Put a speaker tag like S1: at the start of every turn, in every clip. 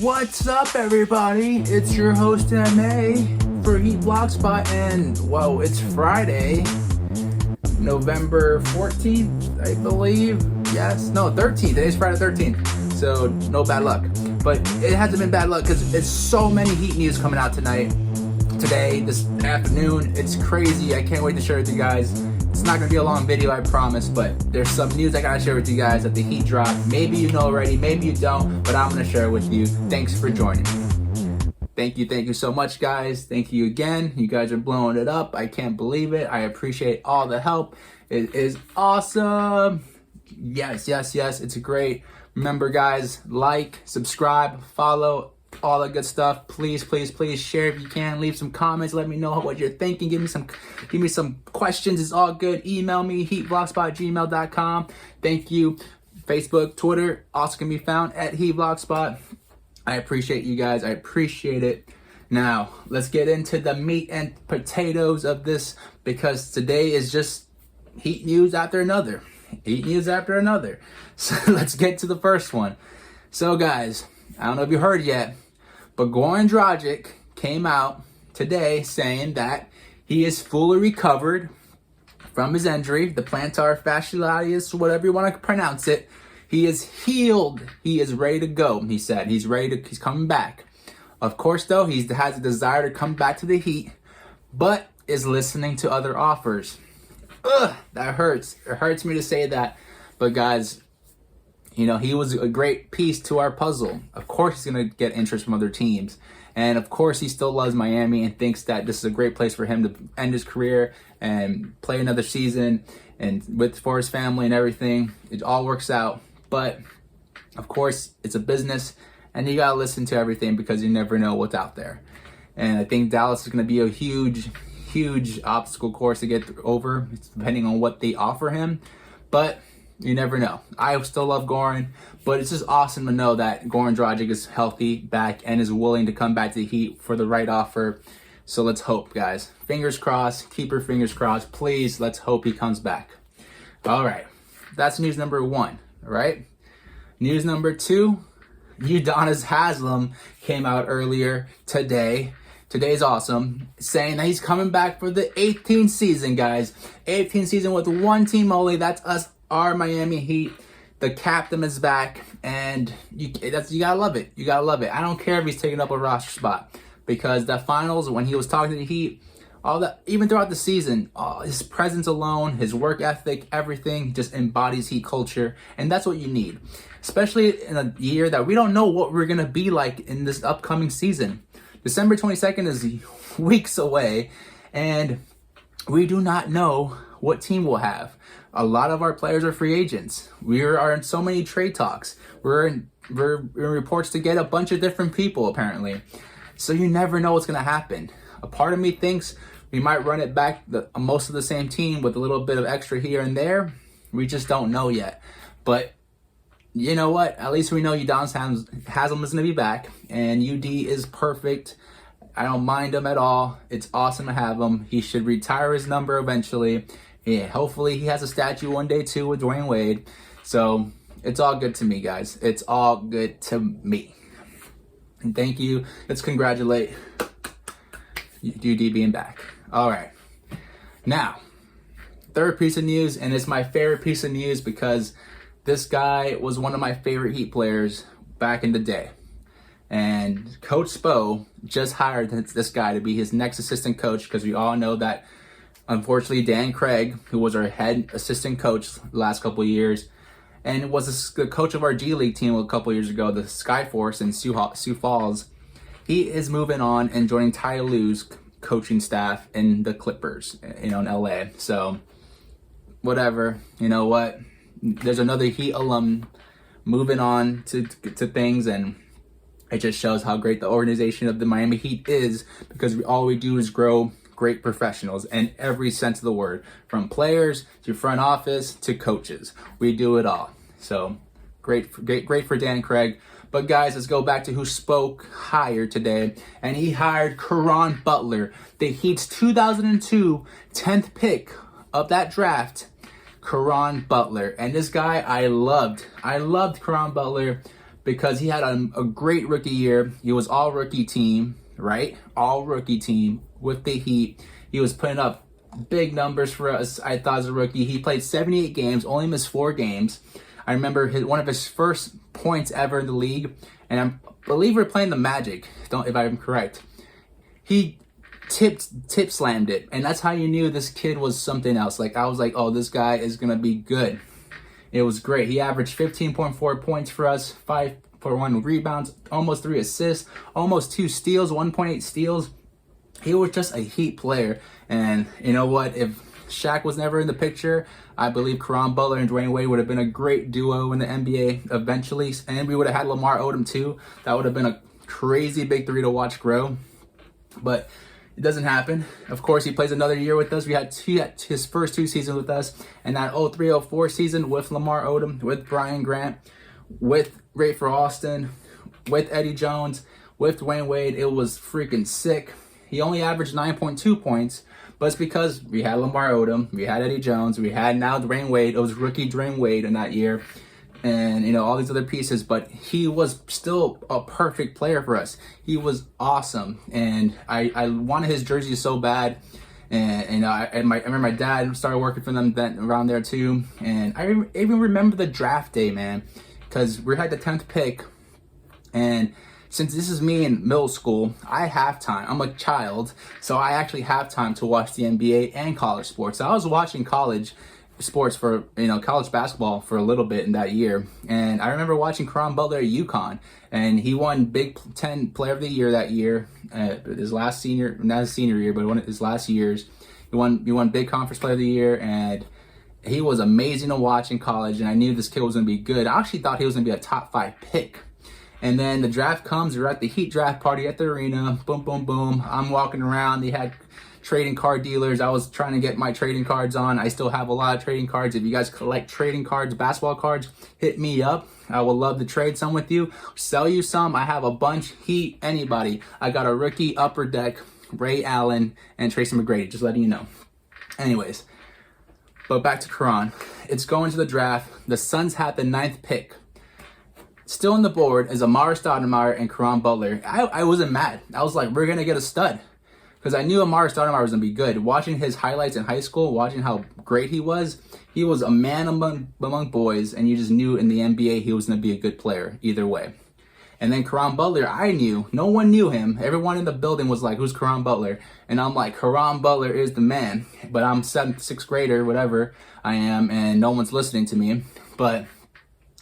S1: What's up, everybody? It's your host MA for Heat Blogspot, and well, it's Friday, November 14th, I believe. Yes, no, 13th. Today's Friday 13th, so no bad luck. But it hasn't been bad luck because there's so many Heat news coming out today, this afternoon. It's crazy. I can't wait to share with you guys. It's not going to be a long video, I promise, but there's some news I got to share with you guys that the Heat dropped. Maybe you know already, maybe you don't, but I'm going to share it with you. Thanks for joining me. Thank you so much, guys. Thank you again. You guys are blowing it up. I can't believe it. I appreciate all the help. It is awesome. Yes, it's great. Remember, guys, like, subscribe, follow, all that good stuff. Please share if you can. Leave some comments. Let me know what you're thinking. Give me some questions. It's all good. Email me, heatblogspot@gmail.com. Thank you. Facebook, Twitter, also can be found at heatblogspot. I appreciate you guys. I appreciate it. Now, let's get into the meat and potatoes of this, because today is just Heat news after another. Heat news after another. So let's get to the first one. So, guys, I don't know if you heard yet, but Goran Dragic came out today saying that he is fully recovered from his injury, the plantar fasciitis, whatever you want to pronounce it. He is healed. He is ready to go. He said he's coming back. Of course, though, he has a desire to come back to the Heat, but is listening to other offers. That hurts. It hurts me to say that, but guys, you know, he was a great piece to our puzzle. Of course, he's going to get interest from other teams. And of course, he still loves Miami and thinks that this is a great place for him to end his career and play another season and for his family and everything. It all works out. But of course, it's a business and you got to listen to everything because you never know what's out there. And I think Dallas is going to be a huge obstacle course to get over, depending on what they offer him. But you never know. I still love Goran, but it's just awesome to know that Goran Dragic is healthy, back, and is willing to come back to the Heat for the right offer. So let's hope, guys. Fingers crossed. Keep your fingers crossed. Please, let's hope he comes back. All right. That's news number one, all right? News number two, Udonis Haslem came out earlier today. Today's awesome, saying that he's coming back for the 18th season, guys. 18th season with one team only. That's us. Our Miami Heat. The captain is back, and you gotta love it. You gotta love it. I don't care if he's taking up a roster spot, because the finals, when he was talking to the Heat, all that, even throughout the season, his presence alone, his work ethic, everything just embodies Heat culture, and that's what you need, especially in a year that we don't know what we're gonna be like in this upcoming season. December 22nd is weeks away, and we do not know what team we'll have. A lot of our players are free agents. We are in so many trade talks. We're in reports to get a bunch of different people, apparently. So you never know what's going to happen. A part of me thinks we might run it back most of the same team with a little bit of extra here and there. We just don't know yet. But you know what? At least we know Udonis Haslem is going to be back. And UD is perfect. I don't mind him at all. It's awesome to have him. He should retire his number eventually. Yeah, hopefully he has a statue one day too with Dwayne Wade. So it's all good to me, guys. It's all good to me. And thank you. Let's congratulate UD being back. All right. Now, third piece of news, and it's my favorite piece of news because this guy was one of my favorite Heat players back in the day. And Coach Spo just hired this guy to be his next assistant coach, because we all know that, unfortunately, Dan Craig, who was our head assistant coach the last couple of years, and was the coach of our G League team a couple of years ago, the Skyforce in Sioux Falls, he is moving on and joining Ty Lue's coaching staff in the Clippers, in LA. So, whatever. You know what? There's another Heat alum moving on to things, and it just shows how great the organization of the Miami Heat is, because all we do is grow great professionals in every sense of the word, from players to front office to coaches. We do it all. So great for Dan Craig. But guys, let's go back to who spoke higher today. And he hired Caron Butler, the Heat's 2002 10th pick of that draft. Caron Butler. And this guy I loved. I loved Caron Butler because he had a great rookie year. He was all rookie team, right? All rookie team with the Heat. He was putting up big numbers for us, I thought, as a rookie. He played 78 games, only missed 4 games. I remember one of his first points ever in the league, and I believe we're playing the Magic, if I'm correct. He tip slammed it, and that's how you knew this kid was something else. Like, I was like, oh, this guy is gonna be good. It was great. He averaged 15.4 points for us, 5.1 rebounds, almost 3 assists, almost 2 steals, 1.8 steals. He was just a Heat player. And you know what? If Shaq was never in the picture, I believe Caron Butler and Dwayne Wade would have been a great duo in the NBA eventually. And we would have had Lamar Odom too. That would have been a crazy big 3 to watch grow. But it doesn't happen. Of course, he plays another year with us. He had his first 2 seasons with us. And that 03-04 season with Lamar Odom, with Brian Grant, with Rafer Alston, with Eddie Jones, with Dwayne Wade, it was freaking sick. He only averaged 9.2 points, but it's because we had Lamar Odom, we had Eddie Jones, we had now Dwayne Wade. It was rookie Dwayne Wade in that year, and you know, all these other pieces. But he was still a perfect player for us. He was awesome, and I wanted his jersey so bad. And I remember my dad started working for them then around there too. And I even remember the draft day, man, because we had the 10th pick, and since this is me in middle school, I have time. I'm a child, so I actually have time to watch the NBA and college sports. So I was watching college sports for, college basketball for a little bit in that year. And I remember watching Caron Butler at UConn, and he won Big Ten Player of the Year that year. His last senior, not his senior year, but one of his last years. He won Big Conference Player of the Year, and he was amazing to watch in college. And I knew this kid was going to be good. I actually thought he was going to be a top 5 pick. And then the draft comes. We're at the Heat draft party at the arena. Boom, boom, boom. I'm walking around. They had trading card dealers. I was trying to get my trading cards on. I still have a lot of trading cards. If you guys collect trading cards, basketball cards, hit me up. I would love to trade some with you. Sell you some. I have a bunch. Heat, anybody. I got a rookie upper deck, Ray Allen, and Tracy McGrady. Just letting you know. Anyways, but back to Caron. It's going to the draft. The Suns had the 9th pick. Still on the board is Amara Stoudemire and Caron Butler. I wasn't mad. I was like, we're going to get a stud. Because I knew Amara Stoudemire was going to be good. Watching his highlights in high school, watching how great he was a man among boys, and you just knew in the NBA he was going to be a good player either way. And then Caron Butler, I knew. No one knew him. Everyone in the building was like, who's Caron Butler? And I'm like, Caron Butler is the man. But I'm 6th grader, whatever I am, and no one's listening to me. But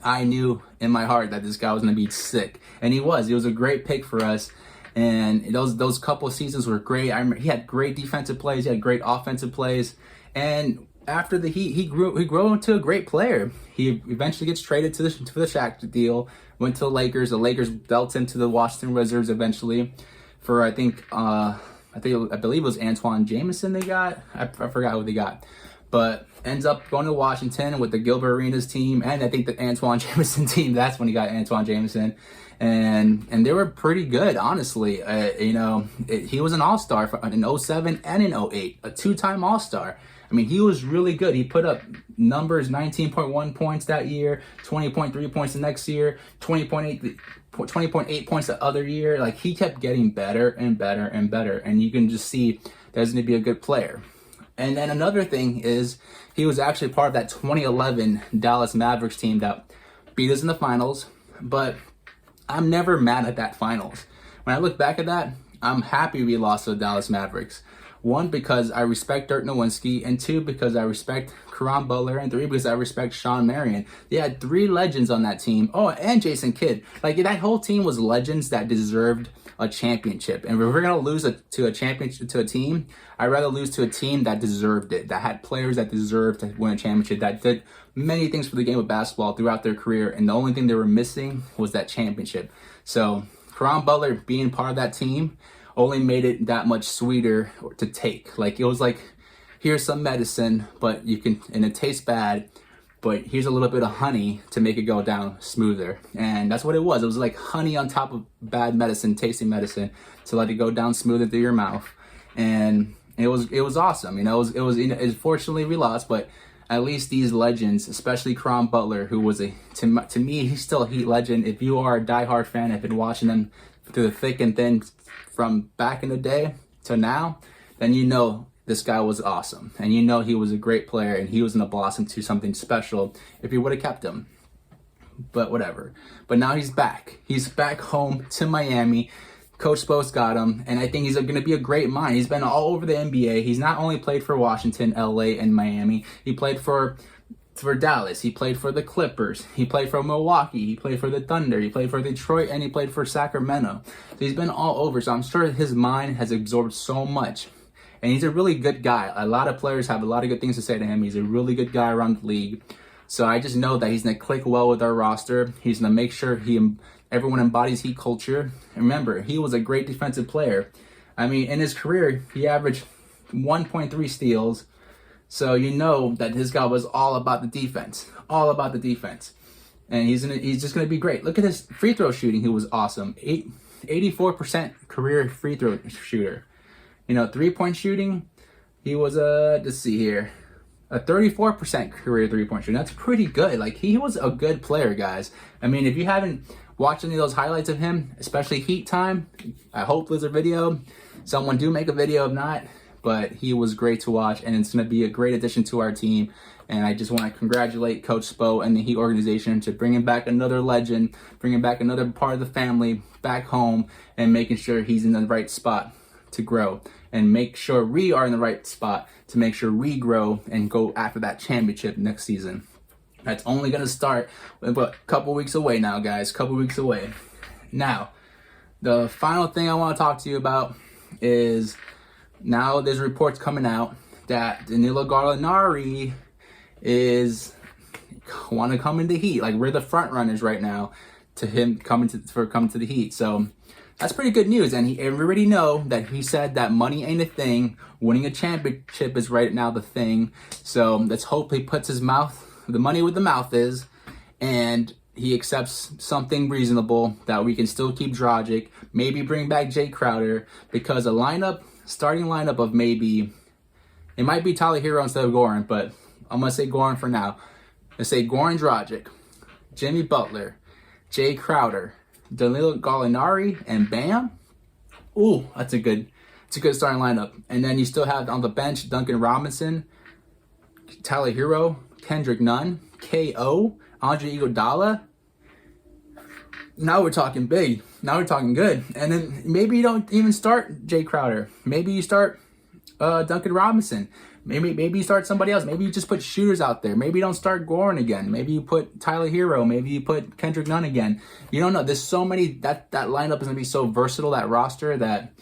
S1: I knew in my heart that this guy was going to be sick. And he was. He was a great pick for us. And those couple of seasons were great. I remember he had great defensive plays. He had great offensive plays. And after the Heat, he grew into a great player. He eventually gets traded to the Shaq deal. Went to the Lakers. The Lakers dealt him to the Washington Wizards eventually for I believe it was Antoine Jameson they got. I forgot who they got. But ends up going to Washington with the Gilbert Arenas team, and I think the Antoine Jameson team. That's when he got Antoine Jameson, and they were pretty good, honestly. He was an All-Star in 07 and in 08, a 2-time All-Star. I mean, he was really good. He put up numbers: 19.1 points that year, 20.3 points the next year, 20.8 points the other year. Like, he kept getting better and better and better, and you can just see there's going to be a good player. And then another thing is he was actually part of that 2011 Dallas Mavericks team that beat us in the finals. But I'm never mad at that finals. When I look back at that, I'm happy we lost to the Dallas Mavericks. 1, because I respect Dirk Nowitzki, and 2, because I respect Caron Butler, and 3, because I respect Sean Marion. They had 3 legends on that team. Oh, and Jason Kidd. Like, that whole team was legends that deserved a championship. And if we're going to lose to a championship to a team, I'd rather lose to a team that deserved it, that had players that deserved to win a championship, that did many things for the game of basketball throughout their career, and the only thing they were missing was that championship. So Caron Butler being part of that team only made it that much sweeter to take. Like, it was like, here's some medicine, but and it tastes bad, but here's a little bit of honey to make it go down smoother. And that's what it was. It was like honey on top of bad medicine, tasty medicine, to let it go down smoother through your mouth. And it was awesome. Fortunately we lost, but at least these legends, especially Caron Butler, who was to me, he's still a Heat legend. If you are a diehard fan, have been watching them through the thick and thin from back in the day to now, then you know this guy was awesome. And you know he was a great player, and he was going to blossom to something special if you would have kept him. But whatever. But now he's back. He's back home to Miami. Coach Spo's got him, and I think he's going to be a great mind. He's been all over the NBA. He's not only played for Washington, LA, and Miami. He played for Dallas. He played for the Clippers. He played for Milwaukee. He played for the Thunder. He played for Detroit, and he played for Sacramento. So he's been all over. So I'm sure his mind has absorbed so much. And he's a really good guy. A lot of players have a lot of good things to say to him. He's a really good guy around the league. So I just know that he's going to click well with our roster. He's going to make sure everyone embodies Heat culture. And remember, he was a great defensive player. I mean, in his career, he averaged 1.3 steals. So you know that this guy was all about the defense. All about the defense. And he's just going to be great. Look at his free throw shooting. He was awesome. 84% career free throw shooter. You know, 3-point shooting, he was let's see here, a 34% career 3-point shooting. That's pretty good. Like, he was a good player, guys. I mean, if you haven't watched any of those highlights of him, especially Heat time, I hope there's a video. Someone do make a video, if not. But he was great to watch, and it's going to be a great addition to our team. And I just want to congratulate Coach Spo and the Heat organization to bringing back another legend, bringing back another part of the family back home, and making sure he's in the right spot to grow, and make sure we are in the right spot to make sure we grow and go after that championship next season. That's only going to start a couple weeks away now, guys. Couple weeks away. Now, the final thing I want to talk to you about is now there's reports coming out that Danilo Gallinari want to come into Heat. Like, we're the front runners right now to him coming to the Heat. So that's pretty good news, and we already know that he said that money ain't a thing. Winning a championship is right now the thing. So let's hope he puts the money where the mouth is, and he accepts something reasonable that we can still keep Dragic, maybe bring back Jay Crowder, because starting lineup of maybe, it might be Tyler Hero instead of Goran, but I'm going to say Goran for now. Let's say Goran Dragic, Jimmy Butler, Jay Crowder, Danilo Gallinari, and bam. Ooh, that's a good starting lineup. And then you still have on the bench Duncan Robinson, Tyler Hero, Kendrick Nunn, KO, Andre Iguodala. Now we're talking big. Now we're talking good. And then maybe you don't even start Jay Crowder. Maybe you start Duncan Robinson. Maybe you start somebody else. Maybe you just put shooters out there. Maybe you don't start Goran again. Maybe you put Tyler Hero. Maybe you put Kendrick Nunn again. You don't know. There's so many. That lineup is going to be so versatile, that roster, that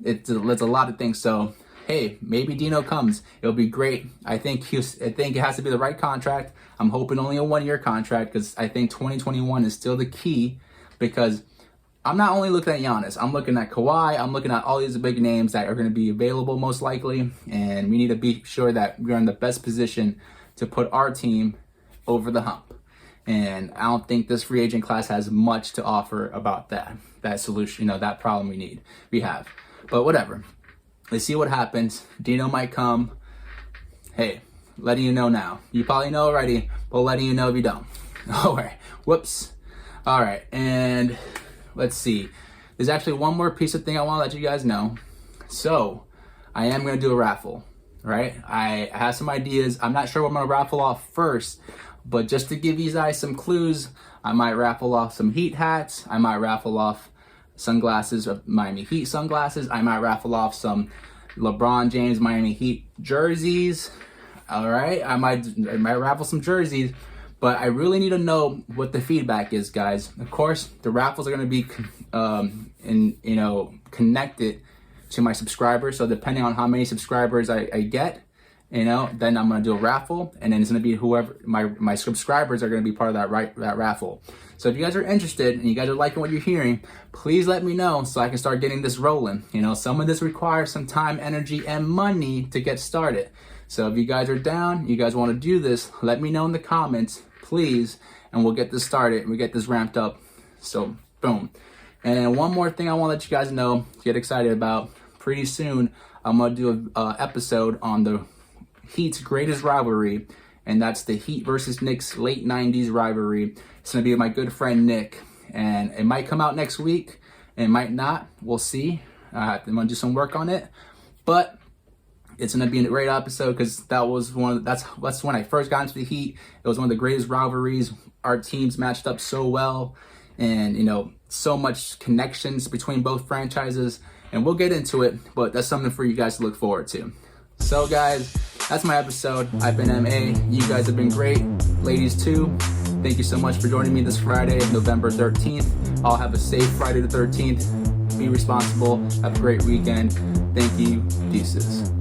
S1: it's a lot of things. So, hey, maybe Dino comes. It'll be great. I think it has to be the right contract. I'm hoping only a 1-year contract, because I think 2021 is still the key, because I'm not only looking at Giannis, I'm looking at Kawhi, I'm looking at all these big names that are going to be available most likely, and we need to be sure that we're in the best position to put our team over the hump. And I don't think this free agent class has much to offer about that solution, that problem we have. But whatever. Let's see what happens. Dino might come. Hey, letting you know now. You probably know already, but letting you know if you don't. All right. Whoops. All right. And let's see. There's actually one more piece of thing I want to let you guys know. So, I am going to do a raffle, right? I have some ideas. I'm not sure what I'm going to raffle off first, but just to give you guys some clues, I might raffle off some Heat hats. I might raffle off sunglasses, Miami Heat sunglasses. I might raffle off some LeBron James Miami Heat jerseys. All right? I might raffle some jerseys. But I really need to know what the feedback is, guys. Of course, the raffles are going to be connected to my subscribers. So depending on how many subscribers I get, then I'm going to do a raffle, and then it's going to be whoever my subscribers are going to be part of that raffle. So if you guys are interested and you guys are liking what you're hearing, please let me know so I can start getting this rolling. Some of this requires some time, energy, and money to get started. So if you guys are down, you guys want to do this, let me know in the comments, please, and we'll get this started. We'll get this ramped up. So, boom. And one more thing I want to let you guys know, get excited about. Pretty soon, I'm going to do an episode on the Heat's greatest rivalry, and that's the Heat versus Knicks late 90s rivalry. It's going to be my good friend Nick, and it might come out next week, and it might not. We'll see. I'm going to do some work on it, but it's going to be a great episode because that's when I first got into the Heat. It was one of the greatest rivalries. Our teams matched up so well, and so much connections between both franchises, and we'll get into it, but that's something for you guys to look forward to. So guys, that's my episode. I've been MA. You guys have been great. Ladies too. Thank you so much for joining me this Friday, November 13th. I'll have a safe Friday the 13th. Be responsible. Have a great weekend. Thank you. Deuces.